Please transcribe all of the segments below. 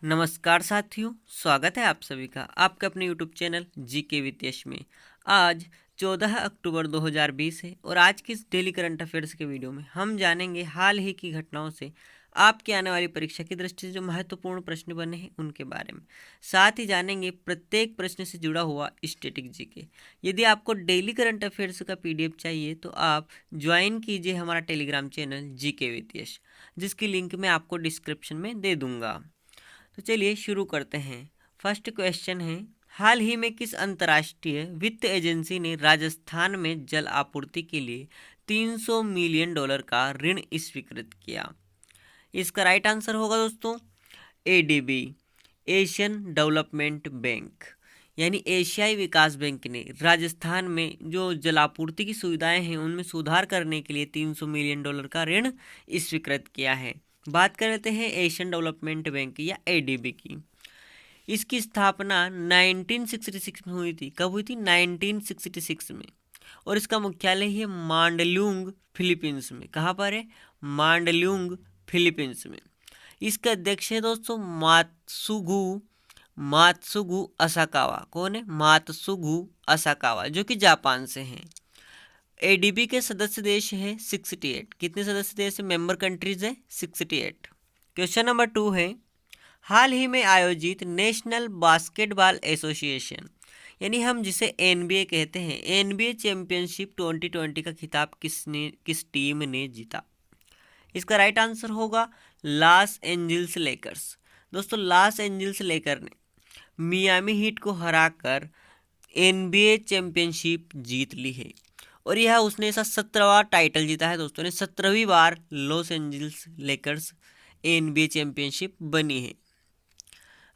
नमस्कार साथियों, स्वागत है आप सभी का आपके अपने YouTube चैनल जीके विद यश में। आज 14 अक्टूबर 2020 है और आज की इस डेली करंट अफेयर्स के वीडियो में हम जानेंगे हाल ही की घटनाओं से आपकी आने वाली परीक्षा की दृष्टि से जो महत्वपूर्ण प्रश्न बने हैं उनके बारे में। साथ ही जानेंगे प्रत्येक प्रश्न से जुड़ा हुआ स्टैटिक जीके। यदि आपको डेली करंट अफेयर्स का PDF चाहिए तो आप ज्वाइन कीजिए हमारा टेलीग्राम चैनल जीके विद यश, जिसकी लिंक मैं आपको डिस्क्रिप्शन में दे दूंगा। तो चलिए शुरू करते हैं। फर्स्ट क्वेश्चन है, हाल ही में किस अंतर्राष्ट्रीय वित्त एजेंसी ने राजस्थान में जल आपूर्ति के लिए $300 मिलियन का ऋण स्वीकृत किया? इसका राइट आंसर होगा दोस्तों ADB, एशियन डेवलपमेंट बैंक, यानी एशियाई विकास बैंक ने राजस्थान में जो जलापूर्ति की सुविधाएं हैं उनमें सुधार करने के लिए $300 मिलियन का ऋण स्वीकृत किया है। बात कर लेते हैं एशियन डेवलपमेंट बैंक या ADB की। इसकी स्थापना 1966 में हुई थी। कब हुई थी? 1966 में। और इसका मुख्यालय है मांडल्युंग, फिलीपींस में। कहाँ पर है? मांडल्युंग, फिलीपींस में। इसके अध्यक्ष है दोस्तों मात्सुगु असाकावा। कौन है? मात्सुगु असाकावा, जो कि जापान से हैं। ADB के सदस्य देश है 68। कितने सदस्य देश है? मेंबर कंट्रीज है 68। क्वेश्चन नंबर 2 है, हाल ही में आयोजित नेशनल बास्केटबॉल एसोसिएशन, यानी हम जिसे NBA कहते हैं, NBA चैंपियनशिप 2020 का खिताब किस टीम ने जीता? इसका राइट आंसर होगा लॉस एंजल्स लेकर्स। दोस्तों, लॉस एंजल्स लेकर ने मियामी हीट को हराकर NBA चैंपियनशिप जीत ली है और यह उसने ऐसा 17वां टाइटल जीता है। दोस्तों ने 17वीं बार Los Angeles Lakers NBA championship बनी है।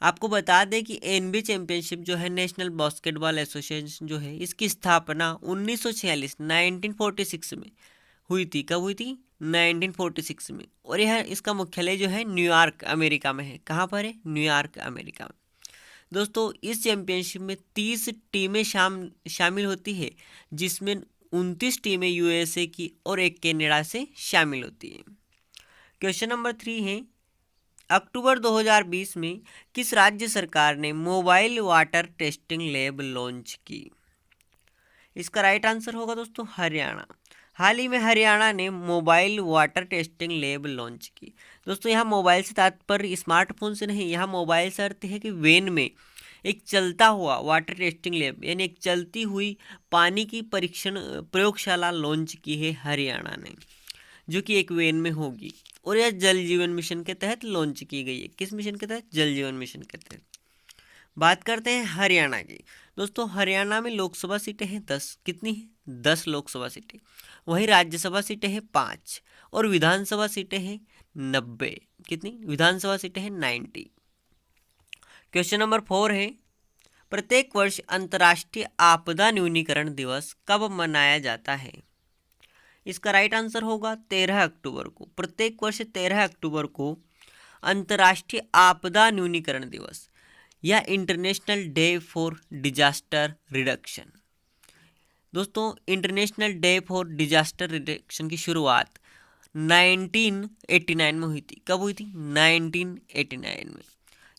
आपको बता दें कि NBA चैंपियनशिप जो है, नेशनल बास्केटबॉल एसोसिएशन जो है, इसकी स्थापना 1946 में हुई थी। कब हुई थी? 1946 में। और यह इसका मुख्यालय जो है न्यूयॉर्क, अमेरिका में है। कहाँ पर है? न्यूयॉर्क, अमेरिका में। दोस्तों, इस चैंपियनशिप में 30 टीमें शामिल होती है, जिसमें 29 टीमें USA की और एक कनाडा से शामिल होती है। क्वेश्चन नंबर 3 है, अक्टूबर 2020 में किस राज्य सरकार ने mobile water testing lab launch की? इसका राइट आंसर होगा दोस्तों हरियाणा। हाल ही में हरियाणा ने mobile water testing lab launch की। दोस्तों, यहाँ मोबाइल से तात्पर्य स्मार्टफोन से नहीं, यहाँ मोबाइल से अर्थ है कि वैन में एक चलता हुआ वाटर टेस्टिंग लैब, यानी एक चलती हुई पानी की परीक्षण प्रयोगशाला लॉन्च की है हरियाणा ने, जो कि एक वैन में होगी। और यह जल जीवन मिशन के तहत लॉन्च की गई है। किस मिशन के तहत? जल जीवन मिशन के तहत। बात करते हैं हरियाणा की। दोस्तों, हरियाणा में लोकसभा सीटें हैं 10। कितनी है? 10 लोकसभा सीटें। वहीं राज्यसभा सीटें हैं 5 और विधानसभा सीटें हैं 90। कितनी? विधानसभा सीटें हैं 90। क्वेश्चन नंबर 4 है, प्रत्येक वर्ष अंतर्राष्ट्रीय आपदा न्यूनीकरण दिवस कब मनाया जाता है? इसका राइट आंसर होगा 13 अक्टूबर को। प्रत्येक वर्ष 13 अक्टूबर को अंतर्राष्ट्रीय आपदा न्यूनीकरण दिवस या international day for disaster reduction. दोस्तों, international day for disaster reduction की शुरुआत 1989 में हुई थी। कब हुई थी? 1989 में।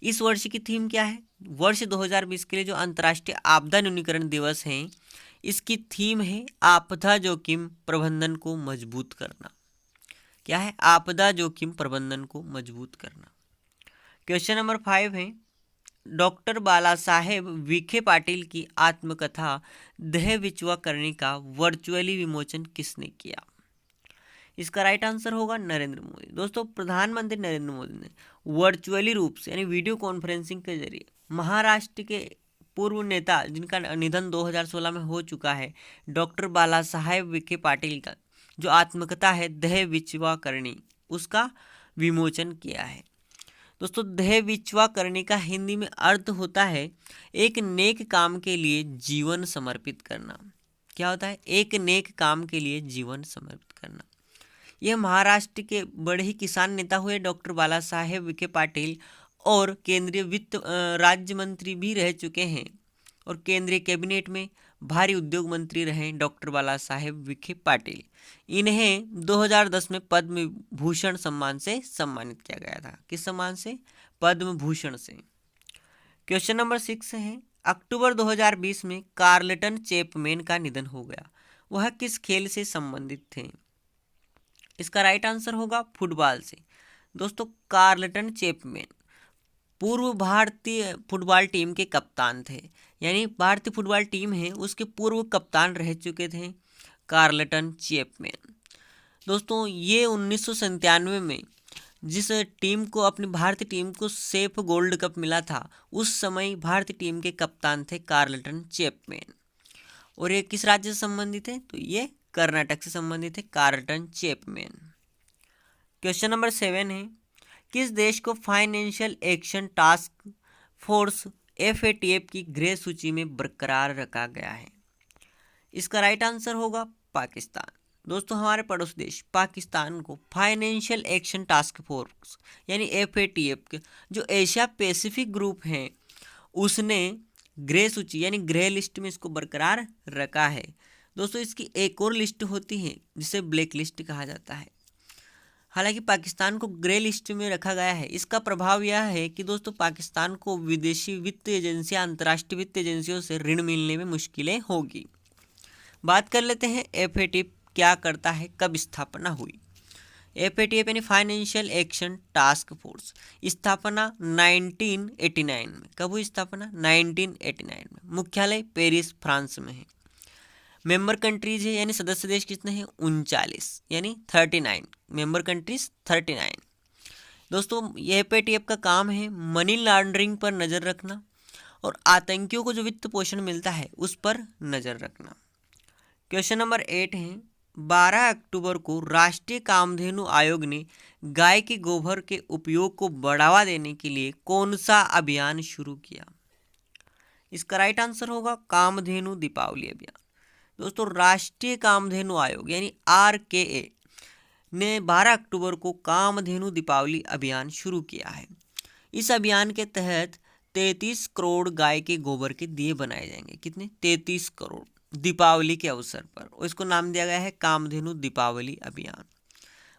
इस वर्ष की थीम क्या है? वर्ष 2020 के लिए जो अंतर्राष्ट्रीय आपदा न्यूनीकरण दिवस है, इसकी थीम है आपदा जोखिम प्रबंधन को मजबूत करना। क्या है? आपदा जोखिम प्रबंधन को मजबूत करना। क्वेश्चन नंबर 5 है, डॉक्टर बाला साहेब विखे पाटिल की आत्मकथा देह विचवा करने का वर्चुअली विमोचन किसने किया? इसका राइट आंसर होगा नरेंद्र मोदी। दोस्तों, प्रधानमंत्री नरेंद्र मोदी ने वर्चुअली रूप से, यानी वीडियो कॉन्फ्रेंसिंग के जरिए, महाराष्ट्र के पूर्व नेता जिनका निधन 2016 में हो चुका है, डॉक्टर बाला साहेब विखे पाटिल का जो आत्मकथा है देह विचवा करनी, उसका विमोचन किया है। दोस्तों, देह विचवा करने का हिंदी में अर्थ होता है एक नेक काम के लिए जीवन समर्पित करना। क्या होता है? एक नेक काम के लिए जीवन समर्पित करना। यह महाराष्ट्र के बड़े ही किसान नेता हुए डॉक्टर बाला साहेब विखे पाटिल और केंद्रीय वित्त राज्य मंत्री भी रह चुके हैं और केंद्रीय कैबिनेट में भारी उद्योग मंत्री रहे डॉक्टर बाला साहेब विखे पाटिल। इन्हें 2010 में पद्म भूषण सम्मान से सम्मानित किया गया था। किस सम्मान से? पद्म भूषण से। क्वेश्चन नंबर 6 है, अक्टूबर 2020 में कार्लटन चैपमैन का निधन हो गया। वह किस खेल से संबंधित थे? इसका राइट आंसर होगा फुटबॉल से। दोस्तों, कार्लटन चैपमैन पूर्व भारतीय फुटबॉल टीम के कप्तान थे, यानी भारतीय फुटबॉल टीम है उसके पूर्व कप्तान रह चुके थे कार्लटन चैपमैन। दोस्तों, ये 1997 में जिस टीम को, अपनी भारतीय टीम को सेफ गोल्ड कप मिला था, उस समय भारतीय टीम के कप्तान थे कार्लटन चैपमैन। और ये किस राज्य से संबंधित है? तो ये कर्नाटक से संबंधित है, कार्लटन चैपमैन। क्वेश्चन नंबर 7 है, किस देश को financial action task force FATF की ग्रे सूची में बरकरार रखा गया है? इसका राइट आंसर होगा पाकिस्तान। दोस्तों, हमारे पड़ोसी देश पाकिस्तान को फाइनेंशियल एक्शन टास्क फोर्स यानी FATF के जो एशिया पैसिफिक ग्रुप हैं उसने ग्रे सूची यानी ग्रे लिस्ट में इसको बरकरार रखा है। दोस्तों, इसकी एक और लिस्ट होती है जिसे ब्लैक लिस्ट कहा जाता है। हालांकि पाकिस्तान को ग्रे लिस्ट में रखा गया है, इसका प्रभाव यह है कि दोस्तों पाकिस्तान को विदेशी वित्त एजेंसियां, अंतर्राष्ट्रीय वित्त एजेंसियों से ऋण मिलने में मुश्किलें होगी। बात कर लेते हैं FATF क्या करता है, कब स्थापना हुई। FATF यानी फाइनेंशियल एक्शन टास्क फोर्स, स्थापना 1989 में। कब हुई स्थापना? 1989 में। मुख्यालय पेरिस, फ्रांस में है। मेंबर कंट्रीज है यानी सदस्य देश कितने हैं? 39 यानी 39 मेंबर कंट्रीज 39। दोस्तों, ये FATF का काम है मनी लॉन्ड्रिंग पर नज़र रखना और आतंकियों को जो वित्त पोषण मिलता है उस पर नज़र रखना। क्वेश्चन नंबर 8 है, 12 अक्टूबर को राष्ट्रीय कामधेनु आयोग ने गाय के गोबर के उपयोग को बढ़ावा देने के लिए कौन सा अभियान शुरू किया? इसका राइट आंसर होगा कामधेनु दीपावली अभियान। दोस्तों, राष्ट्रीय कामधेनु आयोग यानी RKA ने 12 अक्टूबर को कामधेनु दीपावली अभियान शुरू किया है। इस अभियान के तहत 33 करोड़ गाय के गोबर के दिए बनाए जाएंगे। कितने? 33 करोड़ दीपावली के अवसर पर, और इसको नाम दिया गया है कामधेनु दीपावली अभियान।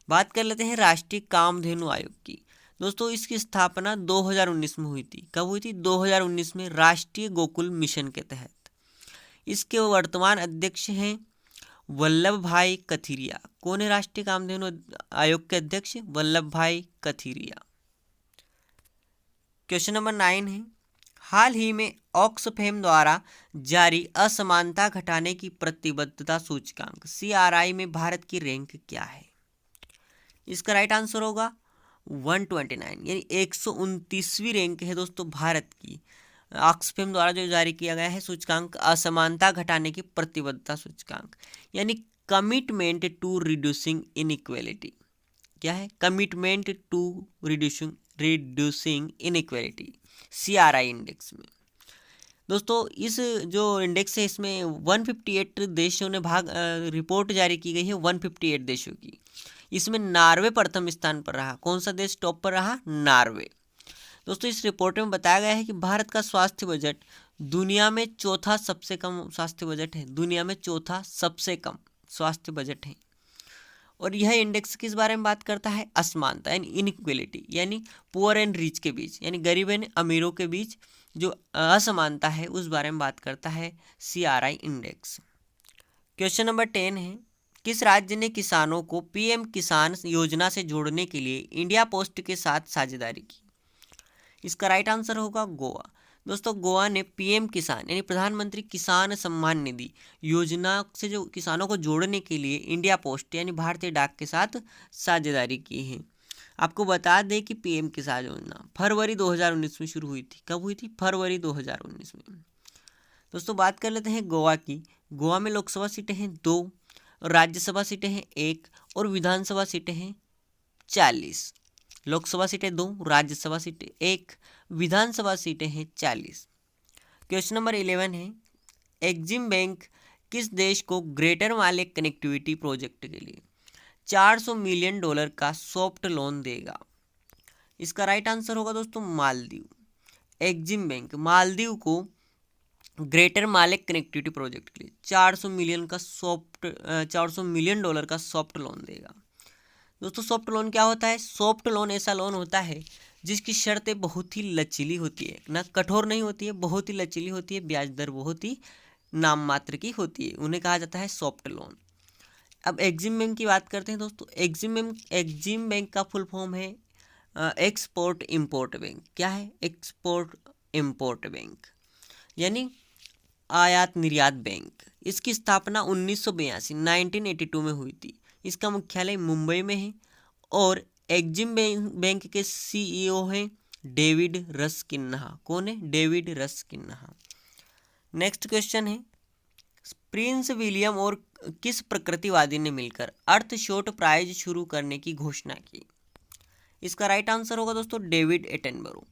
बात कर लेते हैं राष्ट्रीय कामधेनु आयोग की। दोस्तों, इसकी स्थापना 2019 में हुई थी। कब हुई थी? 2019 में, राष्ट्रीय गोकुल मिशन के तहत। इसके वर्तमान अध्यक्ष हैं वल्लभ भाई कथीरिया। कौन है राष्ट्रीय कामधेनु आयोग के अध्यक्ष? वल्लभ भाई कथीरिया। क्वेश्चन नंबर 9 है, हाल ही में ऑक्सफैम द्वारा जारी असमानता घटाने की प्रतिबद्धता सूचकांक CRI में भारत की रैंक क्या है? इसका राइट आंसर होगा 129 यानी 129वीं रैंक है दोस्तों भारत की। ऑक्सफैम द्वारा जो जारी किया गया है सूचकांक असमानता घटाने की प्रतिबद्धता सूचकांक यानी कमिटमेंट टू रिड्यूसिंग इनइक्वालिटी। क्या है? Commitment to reducing inequality, CRI index में। दोस्तों, इस जो इंडेक्स है इसमें 158 देशों ने रिपोर्ट जारी की गई है, 158 देशों की। इसमें नॉर्वे प्रथम स्थान पर रहा। कौन सा देश टॉप पर रहा? नॉर्वे। दोस्तों, इस रिपोर्ट में बताया गया है कि भारत का स्वास्थ्य बजट दुनिया में चौथा सबसे कम स्वास्थ्य बजट है। दुनिया में चौथा सबसे कम स्वास्थ्य बजट है। और यह इंडेक्स किस बारे में बात करता है? असमानता यानी इनइक्वालिटी, यानी पुअर एंड रिच के बीच, यानी गरीब एंड अमीरों के बीच जो असमानता है उस बारे में बात करता है CRI इंडेक्स। क्वेश्चन नंबर 10 है, किस राज्य ने किसानों को PM किसान योजना से जोड़ने के लिए इंडिया पोस्ट के साथ साझेदारी की? इसका राइट आंसर होगा गोवा। दोस्तों, गोवा ने PM किसान यानी प्रधानमंत्री किसान सम्मान निधि योजना से जो किसानों को जोड़ने के लिए इंडिया पोस्ट यानी भारतीय डाक के साथ साझेदारी की है। आपको बता दें कि PM किसान योजना फरवरी 2019 में शुरू हुई थी। कब हुई थी? फरवरी 2019 में। दोस्तों, बात कर लेते हैं गोवा की। गोवा में लोकसभा सीटें हैं 2, राज्यसभा सीटें हैं 1 और विधानसभा सीटें हैं 40। लोकसभा सीटें 2, राज्यसभा सीटें 1, विधानसभा सीटें हैं 40। क्वेश्चन नंबर 11 है, एक्जिम बैंक किस देश को ग्रेटर माले कनेक्टिविटी प्रोजेक्ट के लिए $400 मिलियन का सॉफ्ट लोन देगा? इसका राइट आंसर होगा दोस्तों मालदीव। एक्जिम बैंक मालदीव को ग्रेटर मालेक कनेक्टिविटी प्रोजेक्ट के लिए $400 मिलियन का सॉफ्ट लोन देगा। दोस्तों सॉफ्ट लोन क्या होता है? सॉफ्ट लोन ऐसा लोन होता है जिसकी शर्तें बहुत ही लचीली होती है, ना कठोर नहीं होती है, बहुत ही लचीली होती है, ब्याज दर बहुत ही नाम मात्र की होती है, उन्हें कहा जाता है सॉफ्ट लोन। अब एग्जिम बैंक की बात करते हैं दोस्तों। एग्जिम बैंक का फुल फॉर्म है एक्सपोर्ट इम्पोर्ट बैंक। क्या है? एक्सपोर्ट इम्पोर्ट बैंक, यानी आयात निर्यात बैंक। इसकी स्थापना 1982 में हुई थी। इसका मुख्यालय मुंबई में है और एग्जिम बैंक के सीईओ हैं डेविड रस्किन्हा। कौन है? डेविड रस्किन्हा। नेक्स्ट क्वेश्चन है, प्रिंस विलियम और किस प्रकृतिवादी ने मिलकर अर्थ शॉर्ट प्राइज शुरू करने की घोषणा की? इसका राइट आंसर होगा दोस्तों डेविड एटनबरो।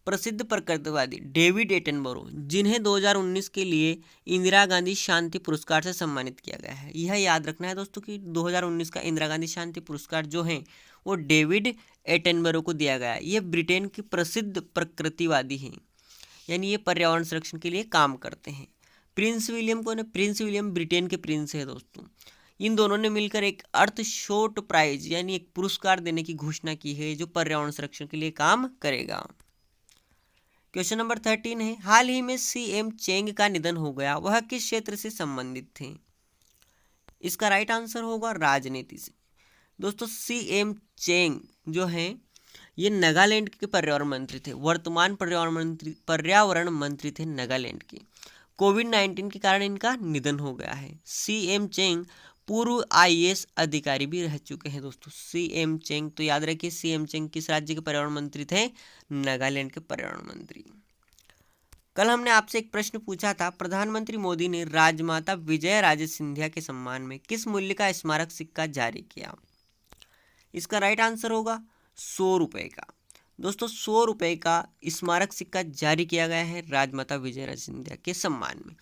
प्रसिद्ध प्रकृतिवादी डेविड एटनबरो, जिन्हें 2019 के लिए इंदिरा गांधी शांति पुरस्कार से सम्मानित किया गया है। यह याद रखना है दोस्तों कि 2019 का इंदिरा गांधी शांति पुरस्कार जो है वो डेविड एटनबरो को दिया गया है। ये ब्रिटेन के प्रसिद्ध प्रकृतिवादी हैं, यानी ये पर्यावरण संरक्षण के लिए काम करते हैं। प्रिंस विलियम कौन है? प्रिंस विलियम ब्रिटेन के प्रिंस है दोस्तों। इन दोनों ने मिलकर एक अर्थ शॉर्ट प्राइज यानी एक पुरस्कार देने की घोषणा की है जो पर्यावरण संरक्षण के लिए काम करेगा। क्वेश्चन नंबर 13 है, हाल ही में सीएम चेंग का निधन हो गया, वह किस क्षेत्र से संबंधित थे? इसका राइट आंसर होगा राजनीति से। दोस्तों सीएम चेंग जो हैं ये नागालैंड के पर्यावरण मंत्री थे, वर्तमान पर्यावरण मंत्री थे नागालैंड के। कोविड-19 के कारण इनका निधन हो गया है। सीएम चेंग पूर्व आईएएस अधिकारी भी रह चुके हैं दोस्तों। सीएम चेंग, तो याद रखिए सीएम चेंग किस राज्य के पर्यावरण मंत्री थे? नागालैंड के पर्यावरण मंत्री। कल हमने आपसे एक प्रश्न पूछा था, प्रधानमंत्री मोदी ने राजमाता विजया राजे सिंधिया के सम्मान में किस मूल्य का स्मारक सिक्का जारी किया? इसका राइट आंसर होगा 100 रुपये का। दोस्तों 100 रुपये का स्मारक सिक्का जारी किया गया है राजमाता विजया राजे सिंधिया के सम्मान में,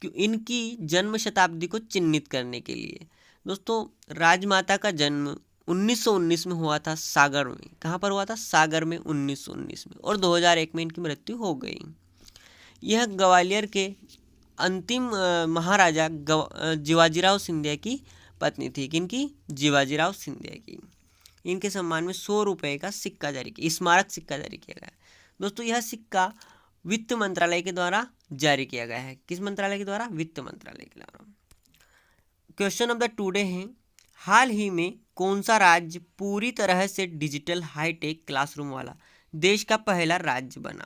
इनकी जन्म शताब्दी को चिन्हित करने के लिए। दोस्तों राजमाता का जन्म 1919 में हुआ था सागर में। कहाँ पर हुआ था? सागर में 1919 में, और 2001 में इनकी मृत्यु हो गई। यह ग्वालियर के अंतिम महाराजा जिवाजीराव सिंधिया की पत्नी थी। किनकी? जिवाजीराव सिंधिया की। इनके सम्मान में 100 रुपये का सिक्का जारी किया, स्मारक सिक्का जारी किया गया है। दोस्तों यह सिक्का वित्त मंत्रालय के द्वारा जारी किया गया है। किस मंत्रालय के द्वारा? वित्त मंत्रालय के द्वारा। क्वेश्चन ऑफ द टुडे है, हाल ही में कौन सा राज्य पूरी तरह से डिजिटल हाईटेक क्लासरूम वाला देश का पहला राज्य बना?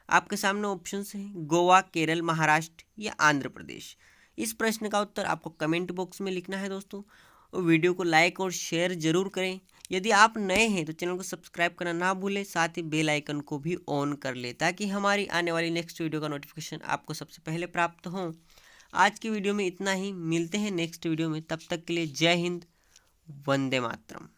आपके सामने ऑप्शंस हैं, गोवा, केरल, महाराष्ट्र या आंध्र प्रदेश। इस प्रश्न का उत्तर आपको कमेंट बॉक्स में लिखना है दोस्तों। और वीडियो को लाइक और शेयर जरूर करें। यदि आप नए हैं तो चैनल को सब्सक्राइब करना ना भूलें, साथ ही बेल आइकन को भी ऑन कर लें ताकि हमारी आने वाली नेक्स्ट वीडियो का नोटिफिकेशन आपको सबसे पहले प्राप्त हो। आज की वीडियो में इतना ही, मिलते हैं नेक्स्ट वीडियो में, तब तक के लिए जय हिंद, वंदे मातरम।